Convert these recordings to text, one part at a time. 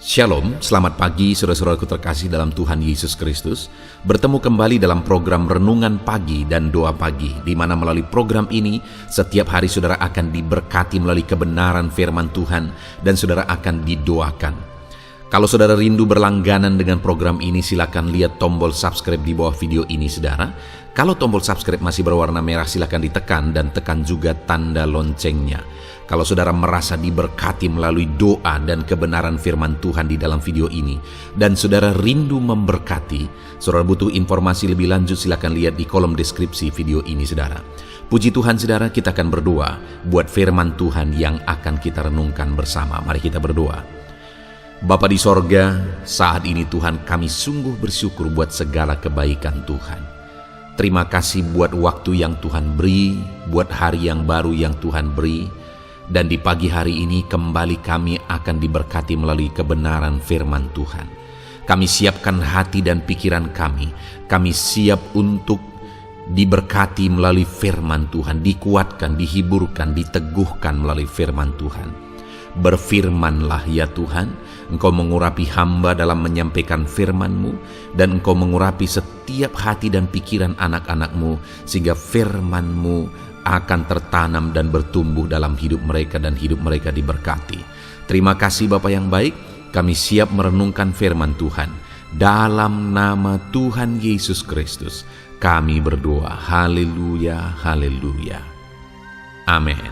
Shalom, selamat pagi saudara-saudaraku terkasih dalam Tuhan Yesus Kristus. Bertemu kembali dalam program Renungan Pagi dan Doa Pagi, di mana melalui program ini setiap hari saudara akan diberkati melalui kebenaran firman Tuhan dan saudara akan didoakan. Kalau saudara rindu berlangganan dengan program ini, silakan lihat tombol subscribe di bawah video ini saudara. Kalau tombol subscribe masih berwarna merah, silakan ditekan dan tekan juga tanda loncengnya. Kalau saudara merasa diberkati melalui doa dan kebenaran firman Tuhan di dalam video ini, dan saudara rindu memberkati, saudara butuh informasi lebih lanjut, silakan lihat di kolom deskripsi video ini saudara. Puji Tuhan saudara, kita akan berdoa buat firman Tuhan yang akan kita renungkan bersama. Mari kita berdoa. Bapa di sorga, saat ini Tuhan kami sungguh bersyukur buat segala kebaikan Tuhan. Terima kasih buat waktu yang Tuhan beri, buat hari yang baru yang Tuhan beri. Dan di pagi hari ini kembali kami akan diberkati melalui kebenaran firman Tuhan. Kami siapkan hati dan pikiran kami. Kami siap untuk diberkati melalui firman Tuhan, dikuatkan, dihiburkan, diteguhkan melalui firman Tuhan. Berfirmanlah ya Tuhan, Engkau mengurapi hamba dalam menyampaikan firman-Mu, dan Engkau mengurapi setiap hati dan pikiran anak-anak-Mu, sehingga firman-Mu akan tertanam dan bertumbuh dalam hidup mereka dan hidup mereka diberkati. Terima kasih Bapa yang baik, kami siap merenungkan firman Tuhan. Dalam nama Tuhan Yesus Kristus, kami berdoa. Haleluya, haleluya. Amin.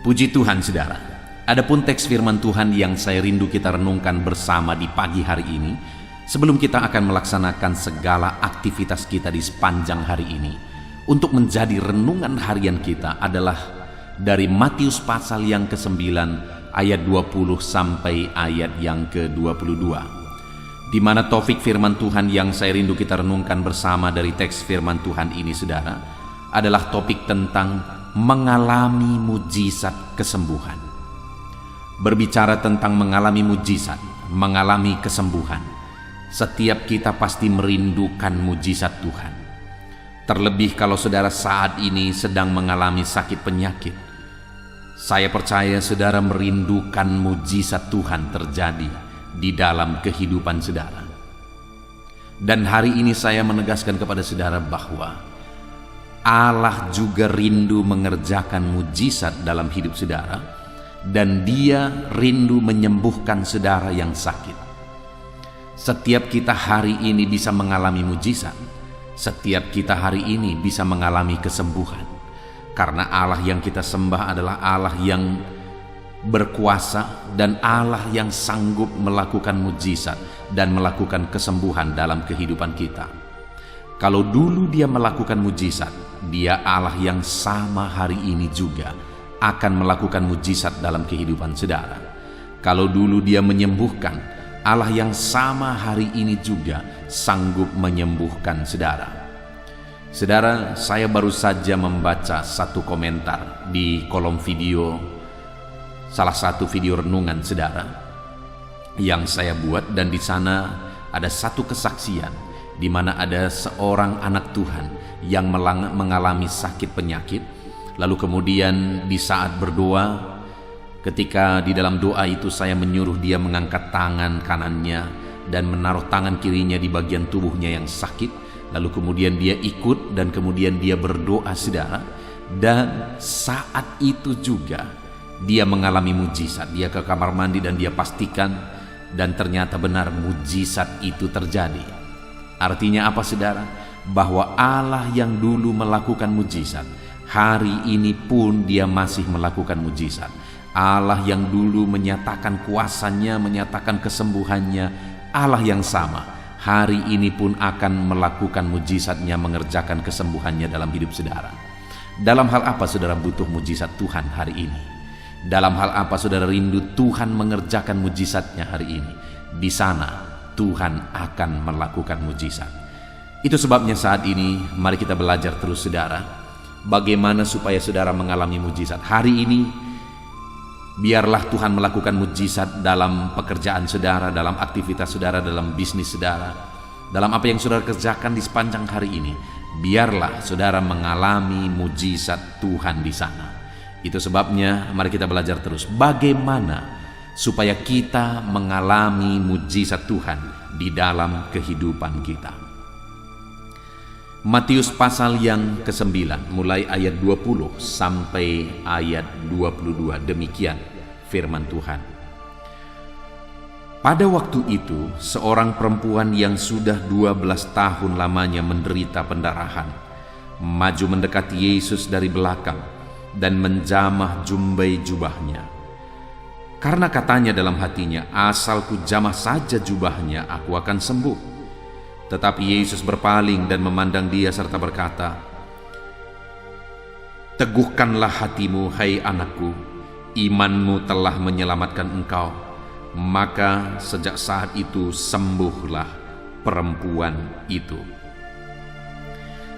Puji Tuhan saudara. Adapun teks firman Tuhan yang saya rindu kita renungkan bersama di pagi hari ini, sebelum kita akan melaksanakan segala aktivitas kita di sepanjang hari ini, untuk menjadi renungan harian kita adalah dari Matius pasal yang ke-9 ayat 20 sampai ayat yang ke-22. Di mana topik firman Tuhan yang saya rindu kita renungkan bersama dari teks firman Tuhan ini saudara, adalah topik tentang mengalami mujizat kesembuhan. Berbicara tentang mengalami mujizat, mengalami kesembuhan, setiap kita pasti merindukan mujizat Tuhan. Terlebih kalau saudara saat ini sedang mengalami sakit penyakit, saya percaya saudara merindukan mujizat Tuhan terjadi di dalam kehidupan saudara. Dan hari ini saya menegaskan kepada saudara bahwa Allah juga rindu mengerjakan mujizat dalam hidup saudara, dan Dia rindu menyembuhkan saudara yang sakit. Setiap kita hari ini bisa mengalami mujizat. Setiap kita hari ini bisa mengalami kesembuhan, karena Allah yang kita sembah adalah Allah yang berkuasa dan Allah yang sanggup melakukan mujizat dan melakukan kesembuhan dalam kehidupan kita. Kalau dulu Dia melakukan mujizat, Dia Allah yang sama hari ini juga akan melakukan mujizat dalam kehidupan saudara. Kalau dulu Dia menyembuhkan, Allah yang sama hari ini juga sanggup menyembuhkan saudara. Saudara, saya baru saja membaca satu komentar di kolom video, salah satu video renungan saudara yang saya buat, dan di sana ada satu kesaksian di mana ada seorang anak Tuhan yang mengalami sakit penyakit. Lalu kemudian di saat berdoa, ketika di dalam doa itu saya menyuruh dia mengangkat tangan kanannya dan menaruh tangan kirinya di bagian tubuhnya yang sakit. Lalu kemudian dia ikut dan kemudian dia berdoa saudara. Dan saat itu juga dia mengalami mujizat. Dia ke kamar mandi dan dia pastikan, dan ternyata benar mujizat itu terjadi. Artinya apa saudara? Bahwa Allah yang dulu melakukan mujizat, hari ini pun Dia masih melakukan mujizat. Allah yang dulu menyatakan kuasanya, menyatakan kesembuhannya, Allah yang sama hari ini pun akan melakukan mujizatnya, mengerjakan kesembuhannya dalam hidup saudara. Dalam hal apa saudara butuh mujizat Tuhan hari ini? Dalam hal apa saudara rindu Tuhan mengerjakan mujizatnya hari ini? Di sana Tuhan akan melakukan mujizat. Itu sebabnya saat ini mari kita belajar terus saudara, bagaimana supaya saudara mengalami mujizat hari ini. Biarlah Tuhan melakukan mujizat dalam pekerjaan saudara, dalam aktivitas saudara, dalam bisnis saudara, dalam apa yang saudara kerjakan di sepanjang hari ini. Biarlah saudara mengalami mujizat Tuhan di sana. Itu sebabnya mari kita belajar terus bagaimana supaya kita mengalami mujizat Tuhan di dalam kehidupan kita. Matius pasal yang ke-9 mulai ayat 20 sampai ayat 22, demikian firman Tuhan. Pada waktu itu, seorang perempuan yang sudah 12 tahun lamanya menderita pendarahan, maju mendekati Yesus dari belakang dan menjamah jumbai jubahnya. Karena katanya dalam hatinya, asal ku jamah saja jubahnya, aku akan sembuh. Tetapi Yesus berpaling dan memandang dia serta berkata, "Teguhkanlah hatimu, hai anakku, imanmu telah menyelamatkan engkau." Maka sejak saat itu sembuhlah perempuan itu.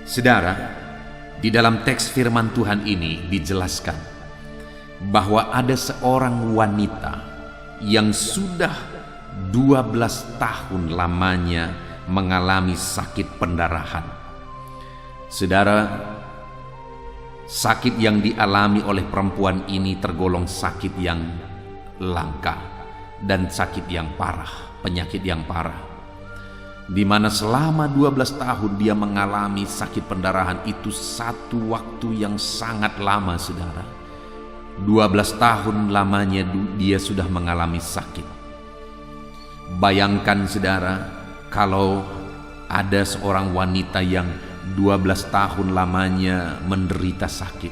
Saudara, di dalam teks firman Tuhan ini dijelaskan bahwa ada seorang wanita yang sudah 12 tahun lamanya mengalami sakit pendarahan. Saudara, sakit yang dialami oleh perempuan ini tergolong sakit yang langka dan sakit yang parah, penyakit yang parah, di mana selama 12 tahun dia mengalami sakit pendarahan. Itu satu waktu yang sangat lama, saudara. 12 tahun lamanya dia sudah mengalami sakit. Bayangkan, saudara, kalau ada seorang wanita yang 12 tahun lamanya menderita sakit,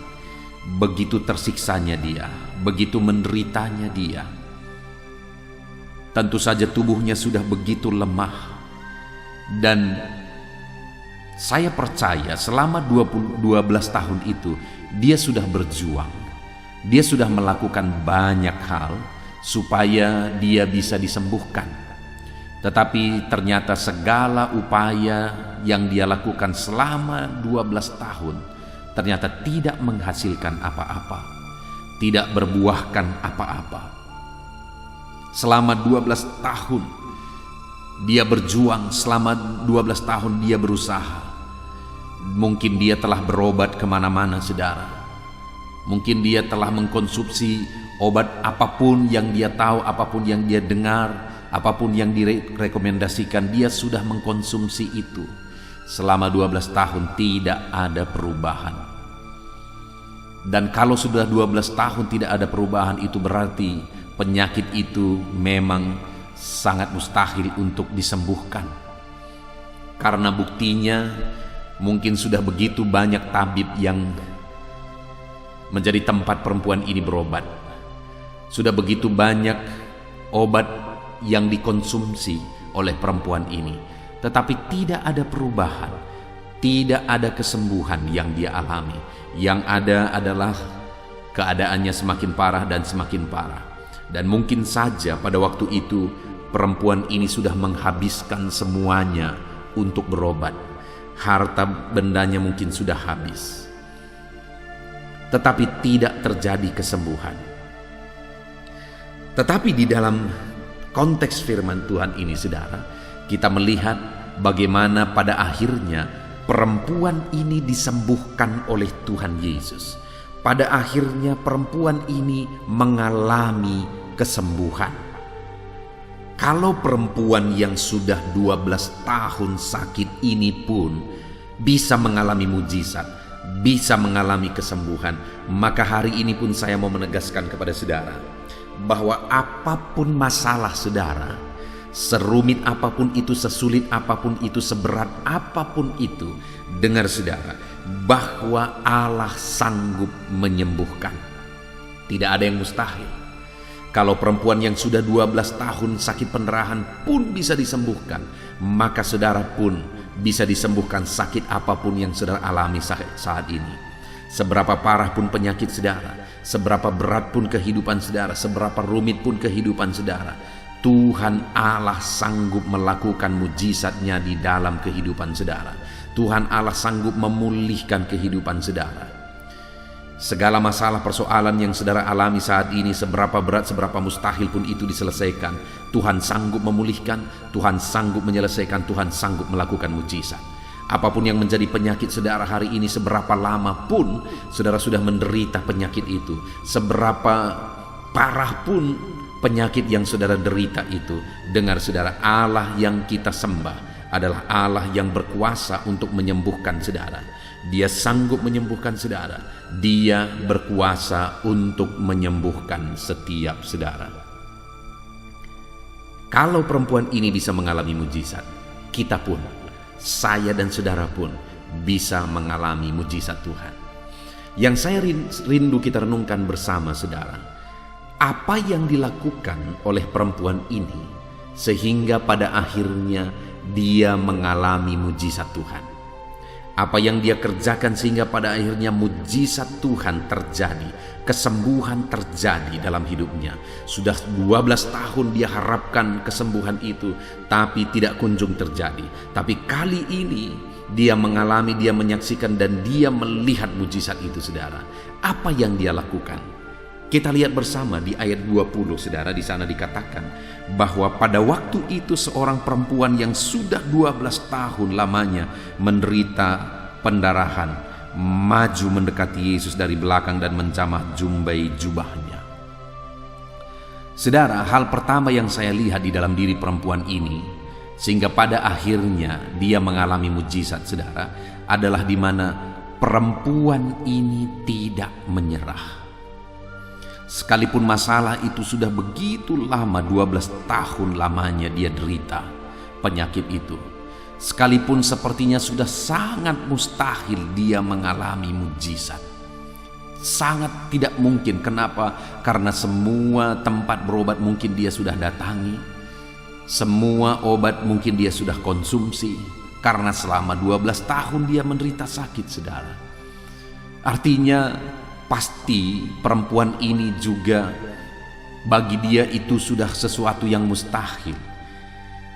begitu tersiksanya dia, begitu menderitanya dia. Tentu saja tubuhnya sudah begitu lemah. Dan saya percaya selama 12 tahun itu dia sudah berjuang. Dia sudah melakukan banyak hal supaya dia bisa disembuhkan. Tetapi ternyata segala upaya yang dia lakukan selama 12 tahun ternyata tidak menghasilkan apa-apa, tidak berbuahkan apa-apa. Selama 12 tahun dia berjuang, selama 12 tahun dia berusaha. Mungkin dia telah berobat kemana-mana, saudara. Mungkin dia telah mengkonsumsi obat apapun yang dia tahu, apapun yang dia dengar, apapun yang direkomendasikan, dia sudah mengkonsumsi itu. Selama 12 tahun tidak ada perubahan. Dan kalau sudah 12 tahun tidak ada perubahan, itu berarti penyakit itu memang sangat mustahil untuk disembuhkan. Karena buktinya mungkin sudah begitu banyak tabib yang menjadi tempat perempuan ini berobat. Sudah begitu banyak obat yang dikonsumsi oleh perempuan ini, tetapi tidak ada perubahan, tidak ada kesembuhan yang dia alami. Yang ada adalah keadaannya semakin parah dan semakin parah. Dan mungkin saja pada waktu itu perempuan ini sudah menghabiskan semuanya untuk berobat. Harta bendanya mungkin sudah habis, tetapi tidak terjadi kesembuhan. Tetapi di dalam konteks firman Tuhan ini, saudara, kita melihat bagaimana pada akhirnya perempuan ini disembuhkan oleh Tuhan Yesus. Pada akhirnya perempuan ini mengalami kesembuhan. Kalau perempuan yang sudah 12 tahun sakit ini pun bisa mengalami mujizat, bisa mengalami kesembuhan, maka hari ini pun saya mau menegaskan kepada saudara bahwa apapun masalah saudara, serumit apapun itu, sesulit apapun itu, seberat apapun itu, dengar saudara, bahwa Allah sanggup menyembuhkan. Tidak ada yang mustahil. Kalau perempuan yang sudah 12 tahun sakit pendarahan pun bisa disembuhkan, maka saudara pun bisa disembuhkan sakit apapun yang saudara alami saat ini. Seberapa parah pun penyakit saudara, seberapa berat pun kehidupan saudara, seberapa rumit pun kehidupan saudara, Tuhan Allah sanggup melakukan mujizatnya di dalam kehidupan saudara. Tuhan Allah sanggup memulihkan kehidupan saudara. Segala masalah persoalan yang saudara alami saat ini, seberapa berat, seberapa mustahil pun itu diselesaikan, Tuhan sanggup memulihkan, Tuhan sanggup menyelesaikan, Tuhan sanggup melakukan mujizat. Apapun yang menjadi penyakit saudara hari ini, seberapa lama pun saudara sudah menderita penyakit itu, seberapa parah pun penyakit yang saudara derita itu, dengar saudara, Allah yang kita sembah adalah Allah yang berkuasa untuk menyembuhkan saudara. Dia sanggup menyembuhkan saudara. Dia berkuasa untuk menyembuhkan setiap saudara. Kalau perempuan ini bisa mengalami mujizat, kita pun, saya dan saudara pun bisa mengalami mujizat Tuhan. Yang saya rindu kita renungkan bersama saudara, apa yang dilakukan oleh perempuan ini sehingga pada akhirnya dia mengalami mujizat Tuhan. Apa yang dia kerjakan sehingga pada akhirnya mujizat Tuhan terjadi, kesembuhan terjadi dalam hidupnya. Sudah 12 tahun dia harapkan kesembuhan itu, tapi tidak kunjung terjadi. Tapi kali ini dia mengalami, dia menyaksikan, dan dia melihat mujizat itu, saudara. Apa yang dia lakukan? Kita lihat bersama di ayat 20, saudara. Di sana dikatakan bahwa pada waktu itu seorang perempuan yang sudah 12 tahun lamanya menderita pendarahan maju mendekati Yesus dari belakang dan menjamah jumbai jubahnya. Saudara, hal pertama yang saya lihat di dalam diri perempuan ini sehingga pada akhirnya dia mengalami mujizat, saudara, adalah di mana perempuan ini tidak menyerah. Sekalipun masalah itu sudah begitu lama, 12 tahun lamanya dia derita penyakit itu. Sekalipun sepertinya sudah sangat mustahil dia mengalami mujizat. Sangat tidak mungkin. Kenapa? Karena semua tempat berobat mungkin dia sudah datangi. Semua obat mungkin dia sudah konsumsi. Karena selama 12 tahun dia menderita sakit, saudara. Artinya pasti perempuan ini juga bagi dia itu sudah sesuatu yang mustahil.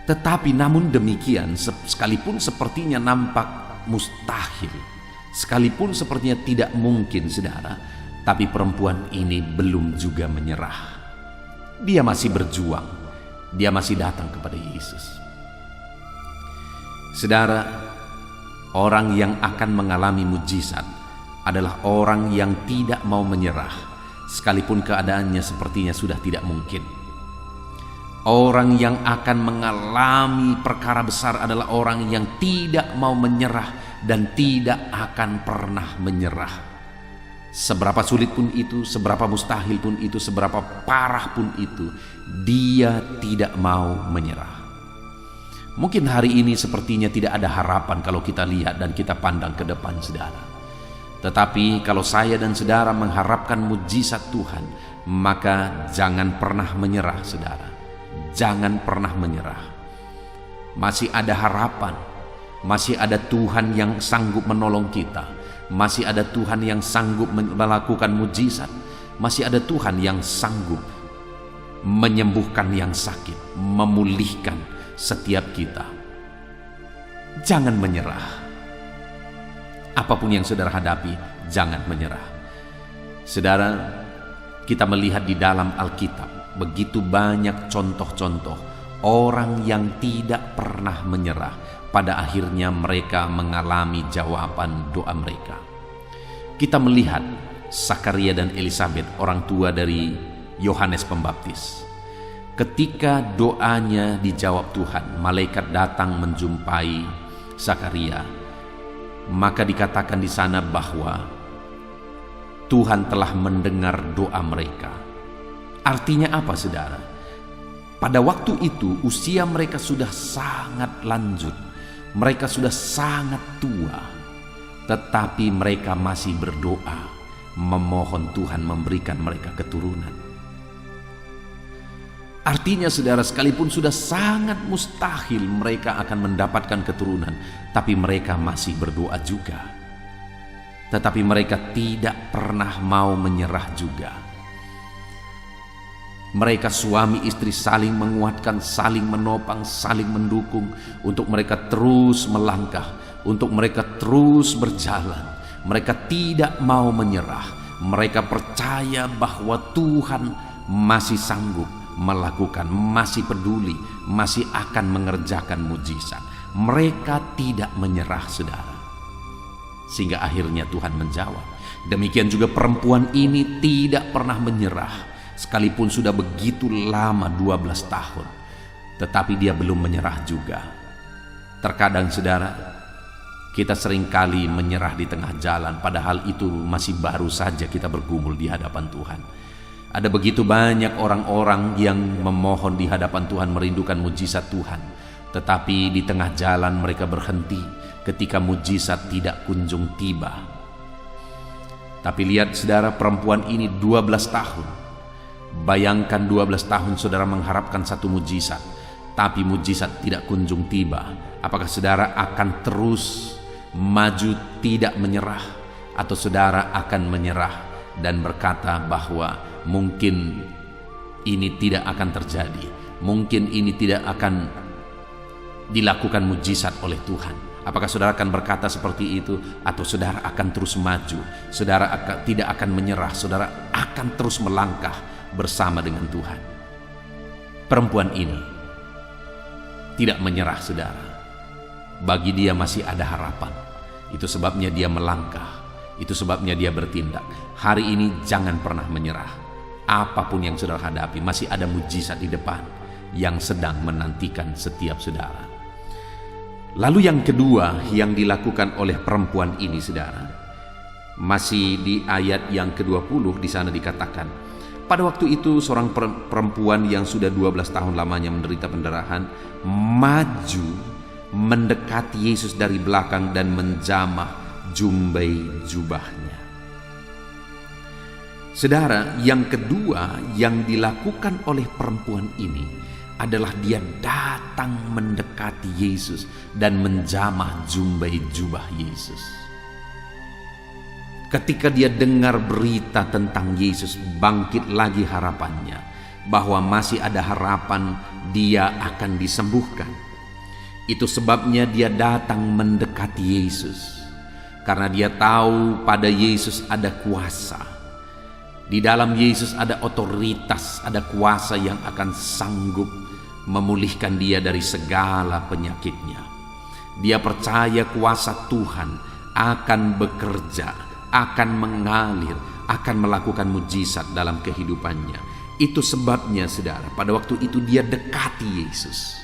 Tetapi namun demikian, sekalipun sepertinya nampak mustahil, sekalipun sepertinya tidak mungkin, saudara, tapi perempuan ini belum juga menyerah. Dia masih berjuang, dia masih datang kepada Yesus. Saudara, orang yang akan mengalami mujizat adalah orang yang tidak mau menyerah, sekalipun keadaannya sepertinya sudah tidak mungkin. Orang yang akan mengalami perkara besar adalah orang yang tidak mau menyerah dan tidak akan pernah menyerah. Seberapa sulit pun itu, seberapa mustahil pun itu, seberapa parah pun itu, dia tidak mau menyerah. Mungkin hari ini sepertinya tidak ada harapan kalau kita lihat dan kita pandang ke depan, saudara. Tetapi kalau saya dan saudara mengharapkan mujizat Tuhan, maka jangan pernah menyerah, saudara. Jangan pernah menyerah. Masih ada harapan. Masih ada Tuhan yang sanggup menolong kita. Masih ada Tuhan yang sanggup melakukan mujizat. Masih ada Tuhan yang sanggup menyembuhkan yang sakit, memulihkan setiap kita. Jangan menyerah. Apapun yang saudara hadapi, jangan menyerah. Saudara, kita melihat di dalam Alkitab begitu banyak contoh-contoh orang yang tidak pernah menyerah. Pada akhirnya mereka mengalami jawaban doa mereka. Kita melihat Zakaria dan Elisabet, orang tua dari Yohanes Pembaptis. Ketika doanya dijawab Tuhan, malaikat datang menjumpai Zakaria. Maka dikatakan di sana bahwa Tuhan telah mendengar doa mereka. Artinya apa, saudara? Pada waktu itu usia mereka sudah sangat lanjut. Mereka sudah sangat tua. Tetapi mereka masih berdoa, memohon Tuhan memberikan mereka keturunan. Artinya, saudara, sekalipun sudah sangat mustahil mereka akan mendapatkan keturunan, tapi mereka masih berdoa juga. Tetapi mereka tidak pernah mau menyerah juga. Mereka suami istri saling menguatkan, saling menopang, saling mendukung untuk mereka terus melangkah, untuk mereka terus berjalan. Mereka tidak mau menyerah. Mereka percaya bahwa Tuhan masih sanggup melakukan, masih peduli, masih akan mengerjakan mujizat. Mereka tidak menyerah, saudara. Sehingga akhirnya Tuhan menjawab. Demikian juga perempuan ini tidak pernah menyerah. sekalipun sudah begitu lama 12 tahun, tetapi dia belum menyerah juga. Terkadang saudara, kita seringkali menyerah di tengah jalan, padahal itu masih baru saja kita bergumul di hadapan Tuhan. Ada begitu banyak orang-orang yang memohon di hadapan Tuhan, merindukan mujizat Tuhan, tetapi di tengah jalan mereka berhenti ketika mujizat tidak kunjung tiba. Tapi lihat saudara, perempuan ini 12 tahun. Bayangkan 12 tahun saudara mengharapkan satu mujizat, tapi mujizat tidak kunjung tiba. Apakah saudara akan terus maju tidak menyerah, atau saudara akan menyerah dan berkata bahwa mungkin ini tidak akan terjadi, mungkin ini tidak akan dilakukan mujizat oleh Tuhan? Apakah saudara akan berkata seperti itu, atau saudara akan terus maju? Saudara tidak akan menyerah, saudara akan terus melangkah bersama dengan Tuhan. Perempuan ini tidak menyerah saudara. Bagi dia masih ada harapan. Itu sebabnya dia melangkah, itu sebabnya dia bertindak. Hari ini jangan pernah menyerah. Apapun yang saudara hadapi, masih ada mujizat di depan yang sedang menantikan setiap saudara. Lalu yang kedua yang dilakukan oleh perempuan ini saudara, masih di ayat yang ke-20, di sana dikatakan, pada waktu itu seorang perempuan yang sudah 12 tahun lamanya menderita pendarahan maju mendekati Yesus dari belakang dan menjamah jumbai jubahnya. Saudara, yang kedua yang dilakukan oleh perempuan ini adalah dia datang mendekati Yesus dan menjamah jumbai jubah Yesus. Ketika dia dengar berita tentang Yesus, bangkit lagi harapannya bahwa masih ada harapan dia akan disembuhkan. Itu sebabnya dia datang mendekati Yesus, karena dia tahu pada Yesus ada kuasa. Di dalam Yesus ada otoritas, ada kuasa yang akan sanggup memulihkan dia dari segala penyakitnya. Dia percaya kuasa Tuhan akan bekerja, akan mengalir, akan melakukan mujizat dalam kehidupannya. Itu sebabnya saudara, pada waktu itu dia dekati Yesus.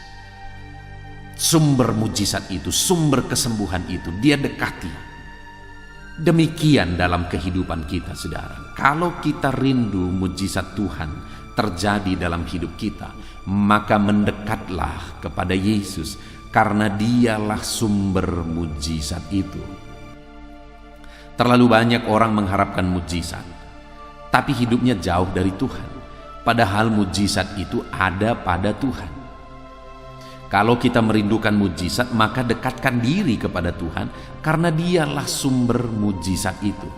Sumber mujizat itu, sumber kesembuhan itu dia dekati. Demikian dalam kehidupan kita saudara. Kalau kita rindu mujizat Tuhan terjadi dalam hidup kita, maka mendekatlah kepada Yesus, karena dialah sumber mujizat itu. Terlalu banyak orang mengharapkan mujizat, tapi hidupnya jauh dari Tuhan, padahal mujizat itu ada pada Tuhan. Kalau kita merindukan mujizat, maka dekatkan diri kepada Tuhan, karena dialah sumber mujizat itu.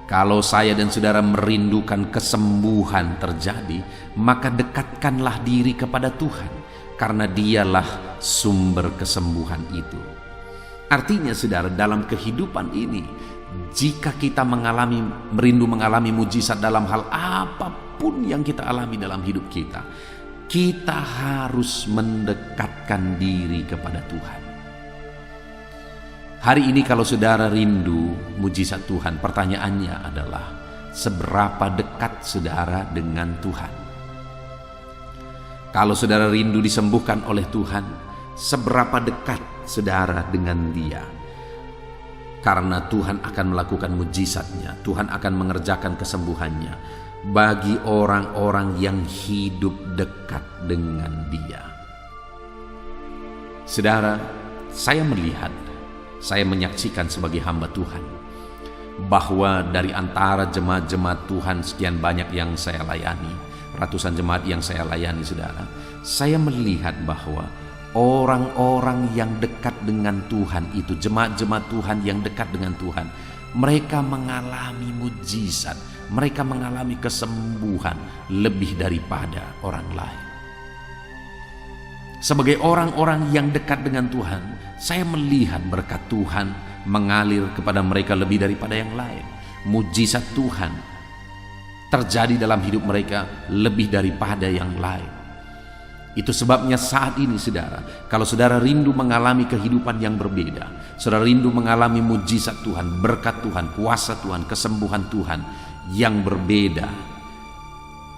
Kalau saya dan saudara merindukan kesembuhan terjadi, maka dekatkanlah diri kepada Tuhan, karena dialah sumber kesembuhan itu. Artinya saudara, dalam kehidupan ini, jika kita merindu mengalami mujizat dalam hal apapun yang kita alami dalam hidup kita, kita harus mendekatkan diri kepada Tuhan. Hari ini kalau saudara rindu mujizat Tuhan, pertanyaannya adalah seberapa dekat saudara dengan Tuhan? Kalau saudara rindu disembuhkan oleh Tuhan, seberapa dekat saudara dengan Dia? Karena Tuhan akan melakukan mujizatnya, Tuhan akan mengerjakan kesembuhannya bagi orang-orang yang hidup dekat dengan Dia. Saudara, saya menyaksikan sebagai hamba Tuhan, bahwa dari antara jemaat-jemaat Tuhan sekian banyak yang saya layani, ratusan jemaat yang saya layani saudara, saya melihat bahwa orang-orang yang dekat dengan Tuhan itu, jemaat-jemaat Tuhan yang dekat dengan Tuhan, mereka mengalami mujizat, mereka mengalami kesembuhan lebih daripada orang lain. Sebagai orang-orang yang dekat dengan Tuhan, saya melihat berkat Tuhan mengalir kepada mereka lebih daripada yang lain. Mujizat Tuhan terjadi dalam hidup mereka lebih daripada yang lain. Itu sebabnya saat ini saudara, kalau saudara rindu mengalami kehidupan yang berbeda, saudara rindu mengalami mujizat Tuhan, berkat Tuhan, kuasa Tuhan, kesembuhan Tuhan yang berbeda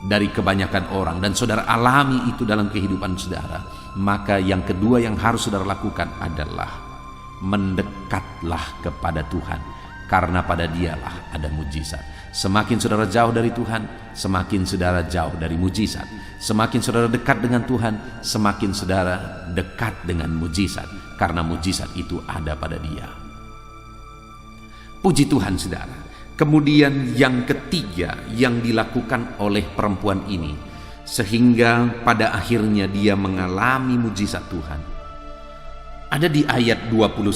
dari kebanyakan orang dan saudara alami itu dalam kehidupan saudara, maka yang kedua yang harus saudara lakukan adalah mendekatlah kepada Tuhan, karena pada Dialah ada mujizat. Semakin saudara jauh dari Tuhan, semakin saudara jauh dari mujizat. Semakin saudara dekat dengan Tuhan, semakin saudara dekat dengan mujizat, karena mujizat itu ada pada Dia. Puji Tuhan saudara. Kemudian yang ketiga yang dilakukan oleh perempuan ini, sehingga pada akhirnya dia mengalami mujizat Tuhan, ada di ayat 21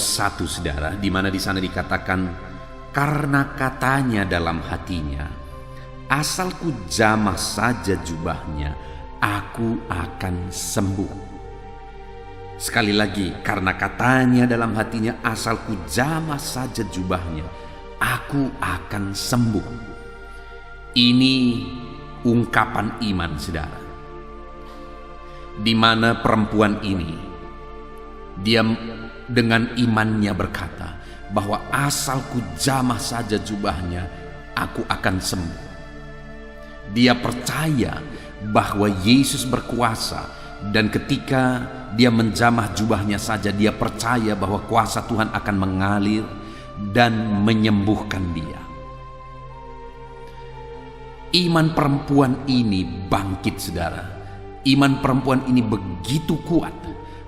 saudara, di mana di sana dikatakan, karena katanya dalam hatinya, asal ku jamah saja jubahnya, aku akan sembuh. Sekali lagi, karena katanya dalam hatinya, asal ku jamah saja jubahnya, aku akan sembuh. Ini ungkapan iman saudara, di mana perempuan ini dia dengan imannya berkata bahwa asal ku jamah saja jubahnya, aku akan sembuh. Dia percaya bahwa Yesus berkuasa, dan ketika dia menjamah jubahnya saja, dia percaya bahwa kuasa Tuhan akan mengalir dan menyembuhkan dia. Iman perempuan ini bangkit saudara. Iman perempuan ini begitu kuat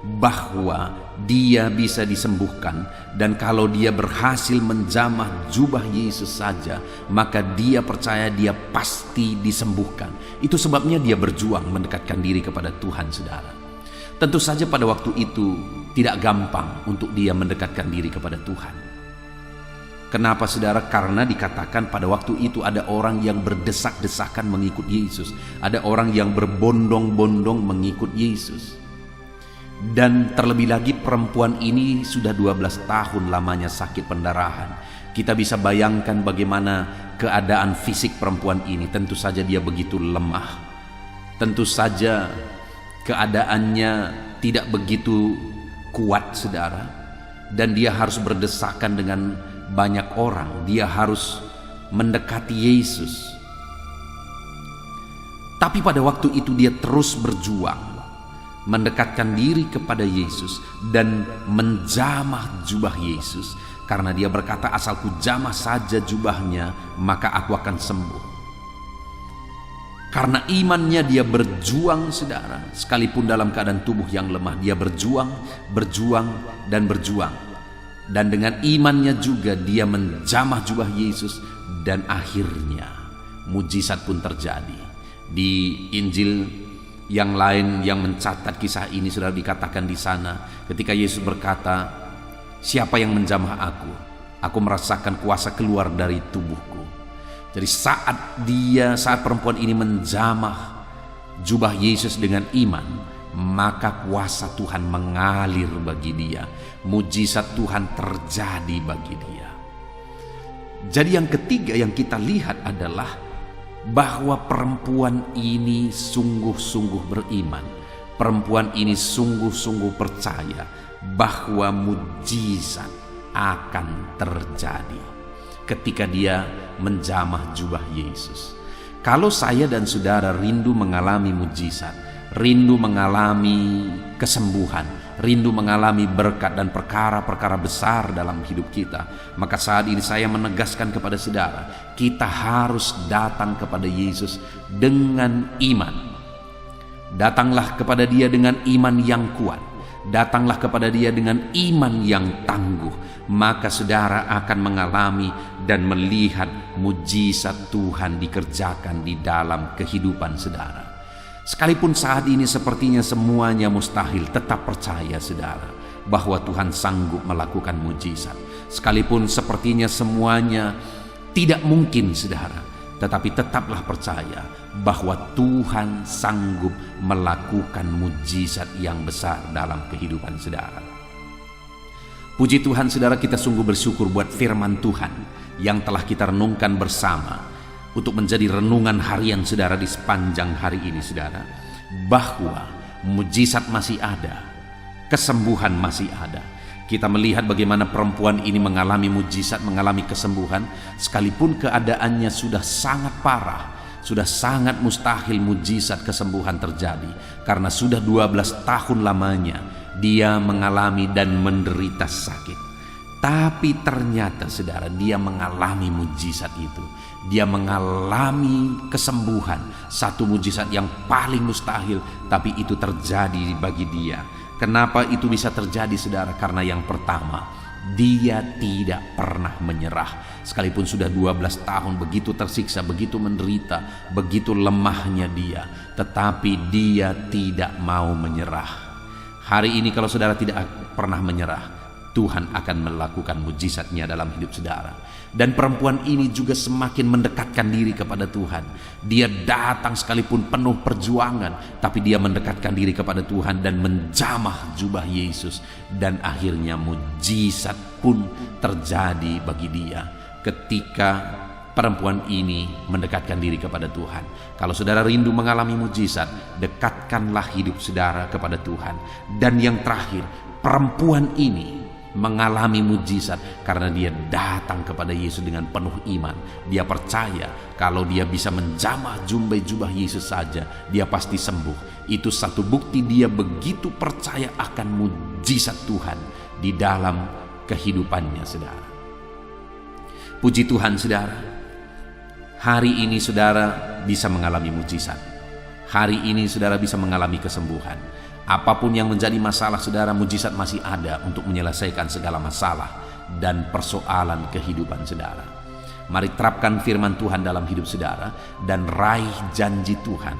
bahwa dia bisa disembuhkan, dan kalau dia berhasil menjamah jubah Yesus saja, maka dia percaya dia pasti disembuhkan. Itu sebabnya dia berjuang mendekatkan diri kepada Tuhan saudara. Tentu saja pada waktu itu tidak gampang untuk dia mendekatkan diri kepada Tuhan. Kenapa saudara? Karena dikatakan pada waktu itu ada orang yang berdesak-desakan mengikut Yesus. Ada orang yang berbondong-bondong mengikut Yesus. Dan terlebih lagi perempuan ini sudah 12 tahun lamanya sakit pendarahan. Kita bisa bayangkan bagaimana keadaan fisik perempuan ini. Tentu saja dia begitu lemah. Tentu saja keadaannya tidak begitu kuat saudara. Dan dia harus berdesakan dengan banyak orang, dia harus mendekati Yesus. Tapi pada waktu itu dia terus berjuang mendekatkan diri kepada Yesus dan menjamah jubah Yesus, karena dia berkata, asal ku jamah saja jubahnya, maka aku akan sembuh. Karena imannya dia berjuang saudara, sekalipun dalam keadaan tubuh yang lemah, dia berjuang, dan berjuang. Dan dengan imannya juga dia menjamah jubah Yesus, dan akhirnya mujizat pun terjadi. Di Injil yang lain yang mencatat kisah ini sudah dikatakan di sana, ketika Yesus berkata, siapa yang menjamah aku? Aku merasakan kuasa keluar dari tubuhku. Jadi saat perempuan ini menjamah jubah Yesus dengan iman, maka kuasa Tuhan mengalir bagi dia. Mujizat Tuhan terjadi bagi dia. Jadi yang ketiga yang kita lihat adalah bahwa perempuan ini sungguh-sungguh beriman. Perempuan ini sungguh-sungguh percaya bahwa mujizat akan terjadi ketika dia menjamah jubah Yesus. Kalau saya dan saudara rindu mengalami mujizat, rindu mengalami kesembuhan, rindu mengalami berkat dan perkara-perkara besar dalam hidup kita, maka saat ini saya menegaskan kepada saudara, kita harus datang kepada Yesus dengan iman. Datanglah kepada Dia dengan iman yang kuat. Datanglah kepada Dia dengan iman yang tangguh, maka saudara akan mengalami dan melihat mujizat Tuhan dikerjakan di dalam kehidupan saudara. Sekalipun saat ini sepertinya semuanya mustahil, tetap percaya saudara bahwa Tuhan sanggup melakukan mujizat. Sekalipun sepertinya semuanya tidak mungkin saudara, tetapi tetaplah percaya bahwa Tuhan sanggup melakukan mujizat yang besar dalam kehidupan saudara. Puji Tuhan saudara, kita sungguh bersyukur buat firman Tuhan yang telah kita renungkan bersama untuk menjadi renungan harian saudara di sepanjang hari ini saudara, bahwa mujizat masih ada, kesembuhan masih ada. Kita melihat bagaimana perempuan ini mengalami mujizat, mengalami kesembuhan, sekalipun keadaannya sudah sangat parah, sudah sangat mustahil mujizat kesembuhan terjadi, karena sudah 12 tahun lamanya dia mengalami dan menderita sakit. Tapi ternyata saudara, dia mengalami mujizat itu. Dia mengalami kesembuhan, satu mujizat yang paling mustahil, tapi itu terjadi bagi dia. Kenapa itu bisa terjadi saudara? Karena yang pertama, dia tidak pernah menyerah. Sekalipun sudah 12 tahun begitu tersiksa, begitu menderita, begitu lemahnya dia, tetapi dia tidak mau menyerah. Hari ini kalau saudara tidak pernah menyerah, Tuhan akan melakukan mujizatnya dalam hidup saudara. Dan perempuan ini juga semakin mendekatkan diri kepada Tuhan. Dia datang sekalipun penuh perjuangan, tapi dia mendekatkan diri kepada Tuhan dan menjamah jubah Yesus. Dan akhirnya mujizat pun terjadi bagi dia ketika perempuan ini mendekatkan diri kepada Tuhan. Kalau saudara rindu mengalami mujizat, dekatkanlah hidup saudara kepada Tuhan. Dan yang terakhir, perempuan ini mengalami mujizat karena dia datang kepada Yesus dengan penuh iman. Dia percaya kalau dia bisa menjamah jubah Yesus saja, dia pasti sembuh. Itu satu bukti dia begitu percaya akan mujizat Tuhan di dalam kehidupannya saudara. Puji Tuhan saudara, hari ini saudara bisa mengalami mujizat. Hari ini saudara bisa mengalami kesembuhan. Apapun yang menjadi masalah saudara, mujizat masih ada untuk menyelesaikan segala masalah dan persoalan kehidupan saudara. Mari terapkan firman Tuhan dalam hidup saudara dan raih janji Tuhan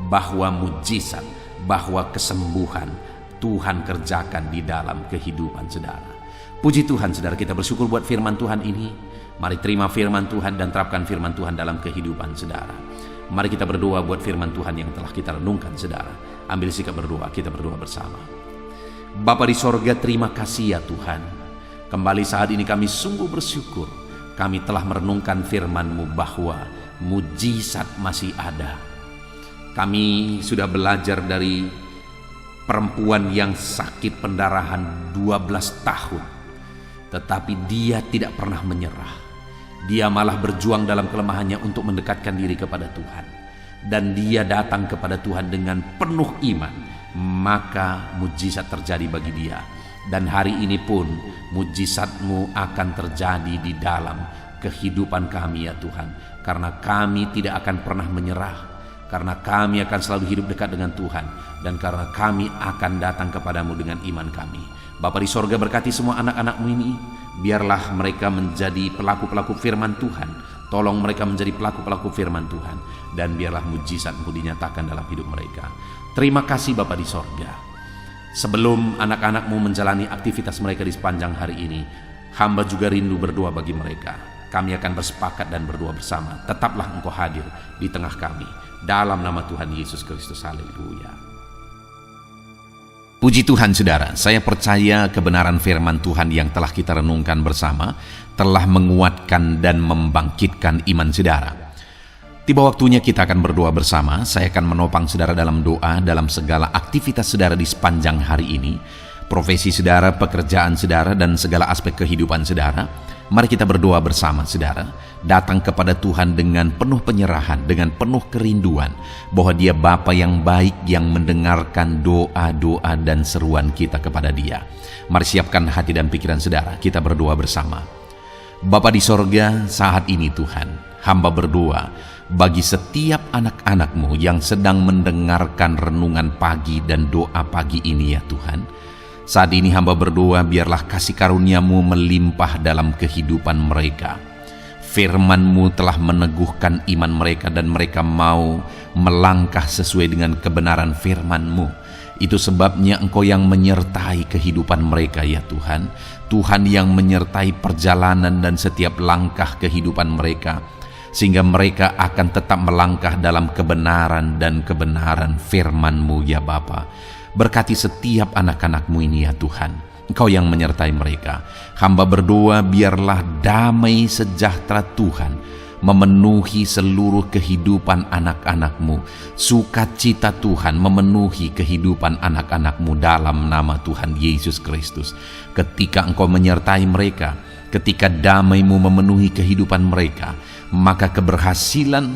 bahwa mujizat, bahwa kesembuhan Tuhan kerjakan di dalam kehidupan saudara. Puji Tuhan saudara, kita bersyukur buat firman Tuhan ini. Mari terima firman Tuhan dan terapkan firman Tuhan dalam kehidupan saudara. Mari kita berdoa buat firman Tuhan yang telah kita renungkan saudara. Ambil sikap berdoa, kita berdoa bersama. Bapa di sorga, terima kasih ya Tuhan. Kembali saat ini kami sungguh bersyukur. Kami telah merenungkan firman-Mu bahwa mujizat masih ada. Kami sudah belajar dari perempuan yang sakit pendarahan 12 tahun. Tetapi dia tidak pernah menyerah. Dia malah berjuang dalam kelemahannya untuk mendekatkan diri kepada Tuhan. Dan dia datang kepada Tuhan dengan penuh iman. Maka mujizat terjadi bagi dia. Dan hari ini pun mujizat-Mu akan terjadi di dalam kehidupan kami ya Tuhan. Karena kami tidak akan pernah menyerah. Karena kami akan selalu hidup dekat dengan Tuhan. Dan karena kami akan datang kepadamu dengan iman kami. Bapa di sorga, berkati semua anak-anak-Mu ini. Biarlah mereka menjadi pelaku-pelaku firman Tuhan. Tolong mereka menjadi pelaku-pelaku firman Tuhan. Dan biarlah mujizat-Mu dinyatakan dalam hidup mereka. Terima kasih Bapa di sorga. Sebelum anak-anak-Mu menjalani aktivitas mereka di sepanjang hari ini, hamba juga rindu berdoa bagi mereka. Kami akan bersepakat dan berdoa bersama. Tetaplah Engkau hadir di tengah kami. Dalam nama Tuhan Yesus Kristus. Haleluya. Puji Tuhan saudara, saya percaya kebenaran firman Tuhan yang telah kita renungkan bersama telah menguatkan dan membangkitkan iman saudara. Tiba waktunya kita akan berdoa bersama. Saya akan menopang saudara dalam doa dalam segala aktivitas saudara di sepanjang hari ini. Profesi saudara, pekerjaan saudara, dan segala aspek kehidupan saudara. Mari kita berdoa bersama saudara. Datang kepada Tuhan dengan penuh penyerahan, dengan penuh kerinduan bahwa Dia Bapa yang baik yang mendengarkan doa-doa dan seruan kita kepada Dia. Mari siapkan hati dan pikiran saudara, kita berdoa bersama. Bapa di sorga, saat ini Tuhan, hamba berdoa bagi setiap anak-anak-Mu yang sedang mendengarkan renungan pagi dan doa pagi ini ya Tuhan. Saat ini hamba berdoa biarlah kasih karunia-Mu melimpah dalam kehidupan mereka. Firman-Mu telah meneguhkan iman mereka dan mereka mau melangkah sesuai dengan kebenaran firman-Mu. Itu sebabnya Engkau yang menyertai kehidupan mereka ya Tuhan. Tuhan yang menyertai perjalanan dan setiap langkah kehidupan mereka. Sehingga mereka akan tetap melangkah dalam kebenaran dan kebenaran firman-Mu ya Bapa. Berkati setiap anak-anak-Mu ini ya Tuhan. Engkau yang menyertai mereka. Hamba berdoa biarlah damai sejahtera Tuhan memenuhi seluruh kehidupan anak-anak-Mu. Sukacita Tuhan memenuhi kehidupan anak-anak-Mu dalam nama Tuhan Yesus Kristus. Ketika Engkau menyertai mereka, ketika damai-Mu memenuhi kehidupan mereka, maka keberhasilan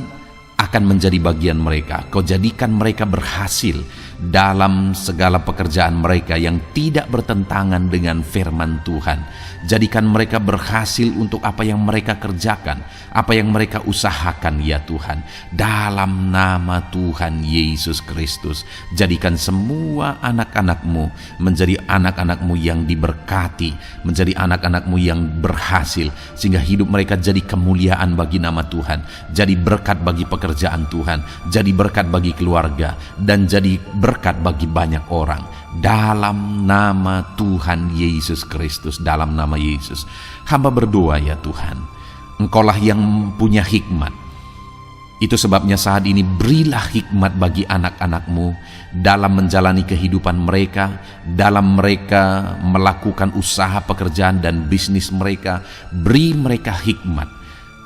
akan menjadi bagian mereka. Kau jadikan mereka berhasil dalam segala pekerjaan mereka yang tidak bertentangan dengan firman Tuhan. Jadikan mereka berhasil untuk apa yang mereka kerjakan, apa yang mereka usahakan ya Tuhan. Dalam nama Tuhan Yesus Kristus, jadikan semua anak-anak-Mu menjadi anak-anak-Mu yang diberkati, menjadi anak-anak-Mu yang berhasil, sehingga hidup mereka jadi kemuliaan bagi nama Tuhan, jadi berkat bagi pekerjaan Tuhan, jadi berkat bagi keluarga, dan jadi berkat bagi banyak orang. Dalam nama Tuhan Yesus Kristus, dalam nama Yesus, hamba berdoa ya Tuhan, Engkaulah yang punya hikmat. Itu sebabnya saat ini berilah hikmat bagi anak-anak-Mu dalam menjalani kehidupan mereka, dalam mereka melakukan usaha pekerjaan dan bisnis mereka. Beri mereka hikmat,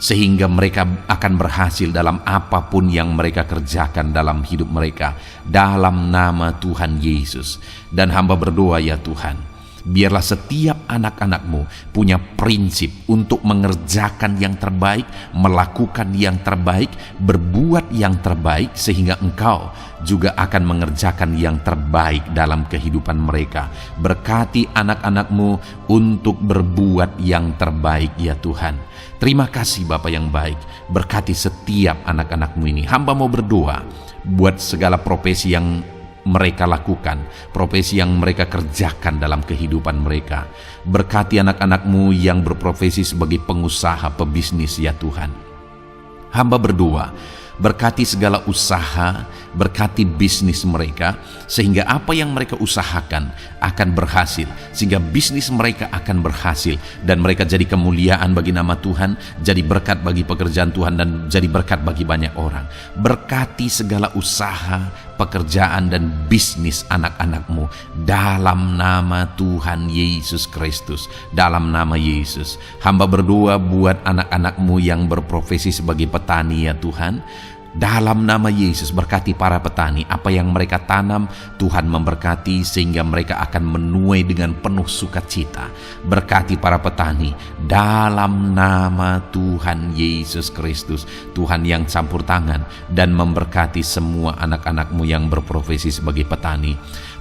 sehingga mereka akan berhasil dalam apapun yang mereka kerjakan dalam hidup mereka, dalam nama Tuhan Yesus. Dan hamba berdoa ya Tuhan, biarlah setiap anak-anak-Mu punya prinsip untuk mengerjakan yang terbaik, melakukan yang terbaik, berbuat yang terbaik, sehingga Engkau juga akan mengerjakan yang terbaik dalam kehidupan mereka. Berkati anak-anak-Mu untuk berbuat yang terbaik ya Tuhan. Terima kasih Bapa yang baik, berkati setiap anak-anak-Mu ini. Hamba mau berdoa buat segala profesi yang mereka lakukan, profesi yang mereka kerjakan dalam kehidupan mereka. Berkati anak-anak-Mu yang berprofesi sebagai pengusaha, pebisnis ya Tuhan. Hamba berdoa, berkati segala usaha, berkati bisnis mereka, sehingga apa yang mereka usahakan akan berhasil, sehingga bisnis mereka akan berhasil, dan mereka jadi kemuliaan bagi nama Tuhan, jadi berkat bagi pekerjaan Tuhan, dan jadi berkat bagi banyak orang. Berkati segala usaha, pekerjaan, dan bisnis anak-anak-Mu dalam nama Tuhan Yesus Kristus, dalam nama Yesus. Hamba berdoa buat anak-anak-Mu yang berprofesi sebagai petani ya Tuhan. Dalam nama Yesus, berkati para petani. Apa yang mereka tanam, Tuhan memberkati, sehingga mereka akan menuai dengan penuh sukacita. Berkati para petani dalam nama Tuhan Yesus Kristus, Tuhan yang campur tangan dan memberkati semua anak-anak-Mu yang berprofesi sebagai petani.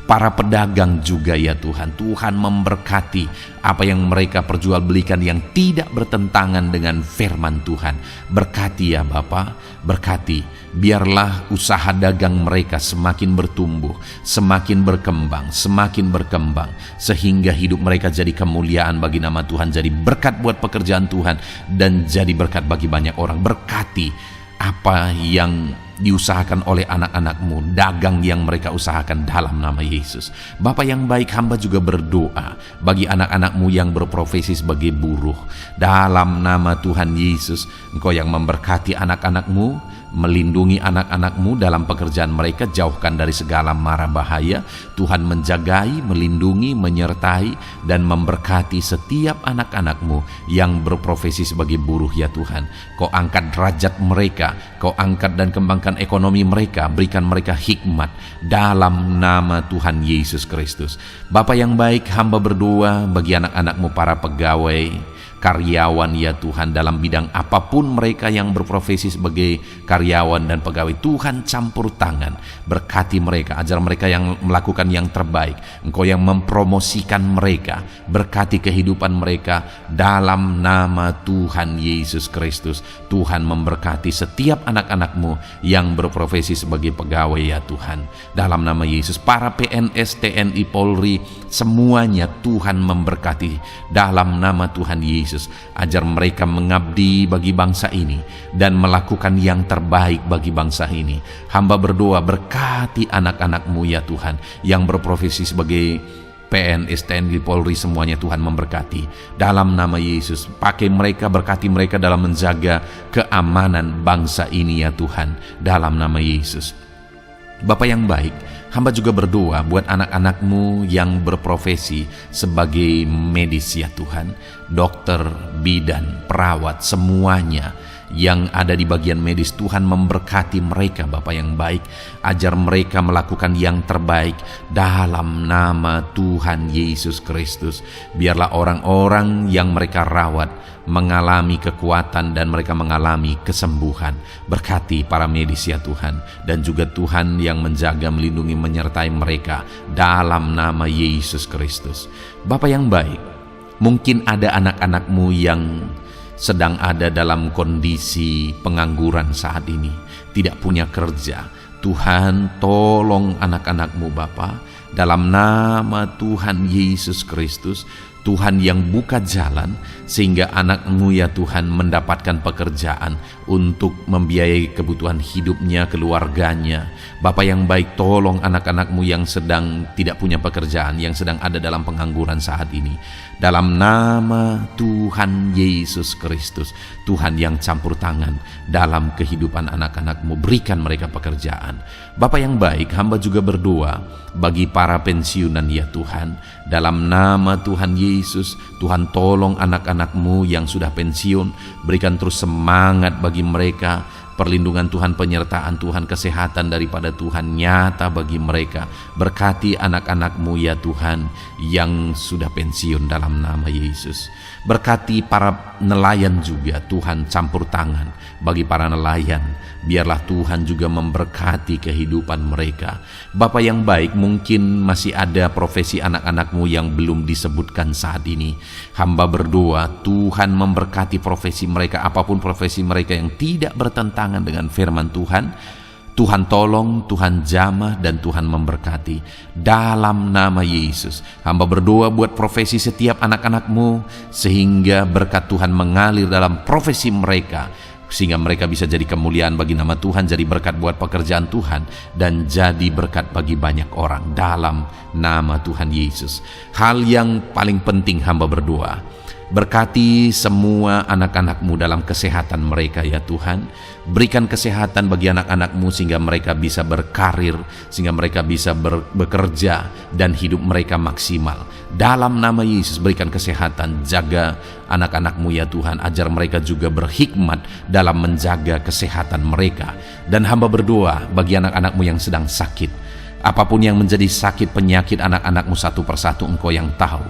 Para pedagang juga ya Tuhan, Tuhan memberkati apa yang mereka perjualbelikan yang tidak bertentangan dengan firman Tuhan. Berkati ya Bapa, berkati, biarlah usaha dagang mereka semakin bertumbuh, semakin berkembang, sehingga hidup mereka jadi kemuliaan bagi nama Tuhan, jadi berkat buat pekerjaan Tuhan, dan jadi berkat bagi banyak orang. Berkati apa yang diusahakan oleh anak-anak-Mu, dagang yang mereka usahakan dalam nama Yesus. Bapa yang baik, hamba juga berdoa bagi anak-anak-Mu yang berprofesi sebagai buruh. Dalam nama Tuhan Yesus, Engkau yang memberkati anak-anak-Mu, melindungi anak-anak-Mu dalam pekerjaan mereka, jauhkan dari segala mara bahaya. Tuhan menjagai, melindungi, menyertai, dan memberkati setiap anak-anak-Mu yang berprofesi sebagai buruh ya Tuhan. Kau angkat derajat mereka, Kau angkat dan kembangkan ekonomi mereka, berikan mereka hikmat dalam nama Tuhan Yesus Kristus. Bapa yang baik, hamba berdoa bagi anak-anak-Mu para pegawai, karyawan ya Tuhan, dalam bidang apapun mereka yang berprofesi sebagai karyawan dan pegawai. Tuhan campur tangan, berkati mereka, ajar mereka yang melakukan yang terbaik. Engkau yang mempromosikan mereka, berkati kehidupan mereka dalam nama Tuhan Yesus Kristus. Tuhan memberkati setiap anak-anak-Mu yang berprofesi sebagai pegawai ya Tuhan, dalam nama Yesus. Para PNS, TNI, Polri, semuanya Tuhan memberkati dalam nama Tuhan Yesus. Ajar mereka mengabdi bagi bangsa ini dan melakukan yang terbaik bagi bangsa ini. Hamba berdoa, berkati anak-anak-Mu ya Tuhan yang berprofesi sebagai PNS, TNI, Polri, semuanya Tuhan memberkati dalam nama Yesus. Pakai mereka, berkati mereka dalam menjaga keamanan bangsa ini ya Tuhan, dalam nama Yesus. Bapa yang baik, hamba juga berdoa buat anak-anak-Mu yang berprofesi sebagai medis ya Tuhan, dokter, bidan, perawat, semuanya yang ada di bagian medis. Tuhan memberkati mereka Bapa yang baik, ajar mereka melakukan yang terbaik dalam nama Tuhan Yesus Kristus. Biarlah orang-orang yang mereka rawat mengalami kekuatan dan mereka mengalami kesembuhan. Berkati para medis ya Tuhan, dan juga Tuhan yang menjaga, melindungi, menyertai mereka dalam nama Yesus Kristus. Bapa yang baik, mungkin ada anak-anak-Mu yang sedang ada dalam kondisi pengangguran saat ini, tidak punya kerja. Tuhan, tolong anak-anak-Mu Bapa, dalam nama Tuhan Yesus Kristus. Tuhan yang buka jalan sehingga anak-Mu ya Tuhan mendapatkan pekerjaan untuk membiayai kebutuhan hidupnya, keluarganya. Bapa yang baik, tolong anak-anak-Mu yang sedang tidak punya pekerjaan, yang sedang ada dalam pengangguran saat ini. Dalam nama Tuhan Yesus Kristus, Tuhan yang campur tangan dalam kehidupan anak-anak-Mu, berikan mereka pekerjaan. Bapa yang baik, hamba juga berdoa bagi para pensiunan ya Tuhan. Dalam nama Tuhan Yesus, Tuhan tolong anak-anak-Mu yang sudah pensiun, berikan terus semangat bagi mereka. Perlindungan Tuhan, penyertaan Tuhan, kesehatan daripada Tuhan nyata bagi mereka. Berkati anak-anak-Mu ya Tuhan yang sudah pensiun dalam nama Yesus. Berkati para nelayan juga, Tuhan campur tangan bagi para nelayan. Biarlah Tuhan juga memberkati kehidupan mereka. Bapa yang baik, mungkin masih ada profesi anak-anak-Mu yang belum disebutkan saat ini. Hamba berdoa Tuhan memberkati profesi mereka, apapun profesi mereka yang tidak bertentangan dengan firman Tuhan. Tuhan tolong, Tuhan jamah, dan Tuhan memberkati dalam nama Yesus. Hamba berdoa buat profesi setiap anak-anak-Mu, sehingga berkat Tuhan mengalir dalam profesi mereka, sehingga mereka bisa jadi kemuliaan bagi nama Tuhan, jadi berkat buat pekerjaan Tuhan, dan jadi berkat bagi banyak orang dalam nama Tuhan Yesus. Hal yang paling penting hamba berdoa, berkati semua anak-anak-Mu dalam kesehatan mereka ya Tuhan. Berikan kesehatan bagi anak-anak-Mu sehingga mereka bisa berkarir, sehingga mereka bisa bekerja dan hidup mereka maksimal. Dalam nama Yesus berikan kesehatan, jaga anak-anak-Mu ya Tuhan, ajar mereka juga berhikmat dalam menjaga kesehatan mereka. Dan hamba berdoa bagi anak-anak-Mu yang sedang sakit, apapun yang menjadi sakit penyakit anak-anak-Mu satu persatu Engkau yang tahu.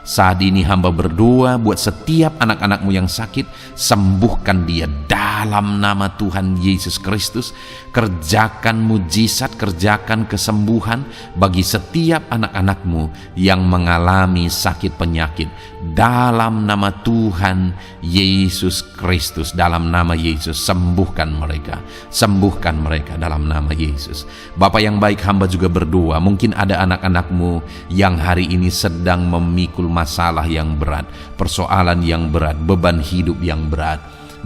Saat ini hamba berdoa buat setiap anak-anak-Mu yang sakit, sembuhkan dia dalam nama Tuhan Yesus Kristus. Kerjakan mujizat, kerjakan kesembuhan bagi setiap anak-anak-Mu yang mengalami sakit penyakit dalam nama Tuhan Yesus Kristus. Dalam nama Yesus sembuhkan mereka dalam nama Yesus. Bapa yang baik, hamba juga berdoa, mungkin ada anak-anak-Mu yang hari ini sedang memikul masalah yang berat, persoalan yang berat, beban hidup yang berat.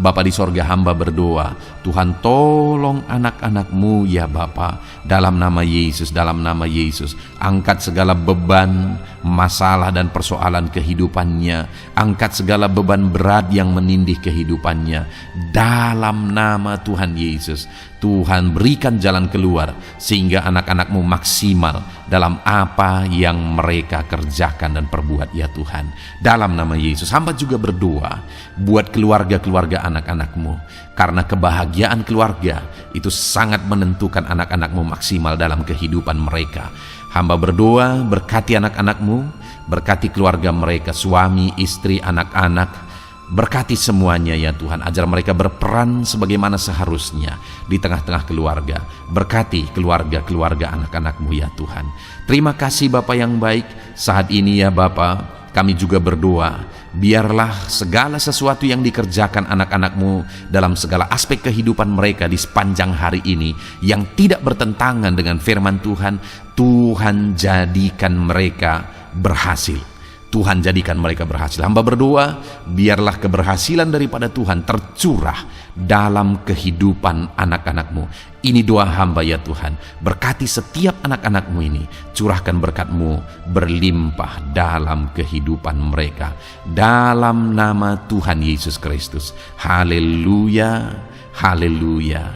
Bapa di sorga, hamba berdoa, Tuhan tolong anak-anak-Mu ya Bapa, dalam nama Yesus, dalam nama Yesus. Angkat segala beban, masalah dan persoalan kehidupannya. Angkat segala beban berat yang menindih kehidupannya dalam nama Tuhan Yesus. Tuhan berikan jalan keluar sehingga anak-anak-Mu maksimal dalam apa yang mereka kerjakan dan perbuat ya Tuhan. Dalam nama Yesus, hamba juga berdoa buat keluarga-keluarga anak-anak-Mu, karena kebahagiaan keluarga itu sangat menentukan anak-anak-Mu maksimal dalam kehidupan mereka. Hamba berdoa berkati anak-anak-Mu, berkati keluarga mereka, suami, istri, anak-anak. Berkati semuanya ya Tuhan, ajar mereka berperan sebagaimana seharusnya di tengah-tengah keluarga. Berkati keluarga-keluarga anak-anak-Mu ya Tuhan. Terima kasih Bapa yang baik. Saat ini ya Bapa, kami juga berdoa, biarlah segala sesuatu yang dikerjakan anak-anak-Mu dalam segala aspek kehidupan mereka di sepanjang hari ini yang tidak bertentangan dengan firman Tuhan, Tuhan jadikan mereka berhasil. Tuhan jadikan mereka berhasil. Hamba berdoa, biarlah keberhasilan daripada Tuhan tercurah dalam kehidupan anak-anak-Mu. Ini doa hamba ya Tuhan. Berkati setiap anak-anak-Mu ini. Curahkan berkat-Mu berlimpah dalam kehidupan mereka. Dalam nama Tuhan Yesus Kristus. Haleluya, haleluya,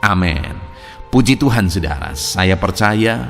amin. Puji Tuhan saudara, saya percaya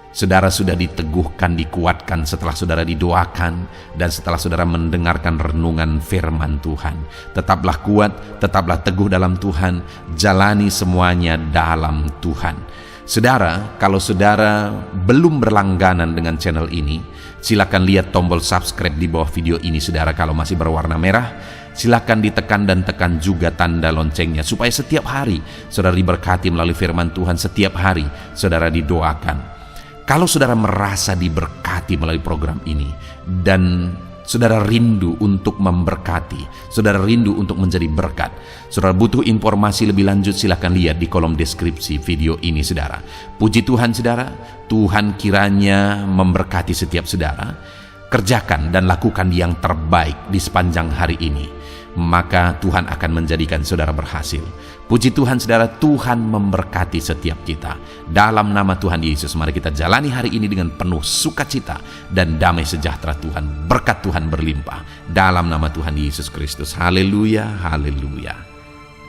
Saudara sudah diteguhkan, dikuatkan setelah saudara didoakan dan setelah saudara mendengarkan renungan firman Tuhan. Tetaplah kuat, tetaplah teguh dalam Tuhan, jalani semuanya dalam Tuhan. Saudara, kalau saudara belum berlangganan dengan channel ini, silakan lihat tombol subscribe di bawah video ini. Saudara, kalau masih berwarna merah, silakan ditekan dan tekan juga tanda loncengnya supaya setiap hari saudara diberkati melalui firman Tuhan, setiap hari saudara didoakan. Kalau saudara merasa diberkati melalui program ini dan saudara rindu untuk memberkati, saudara rindu untuk menjadi berkat, saudara butuh informasi lebih lanjut, silakan lihat di kolom deskripsi video ini saudara. Puji Tuhan saudara, Tuhan kiranya memberkati setiap saudara. Kerjakan dan lakukan yang terbaik di sepanjang hari ini, maka Tuhan akan menjadikan saudara berhasil. Puji Tuhan saudara, Tuhan memberkati setiap kita. Dalam nama Tuhan Yesus, mari kita jalani hari ini dengan penuh sukacita dan damai sejahtera Tuhan. Berkat Tuhan berlimpah. Dalam nama Tuhan Yesus Kristus. Haleluya, haleluya.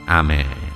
Amin.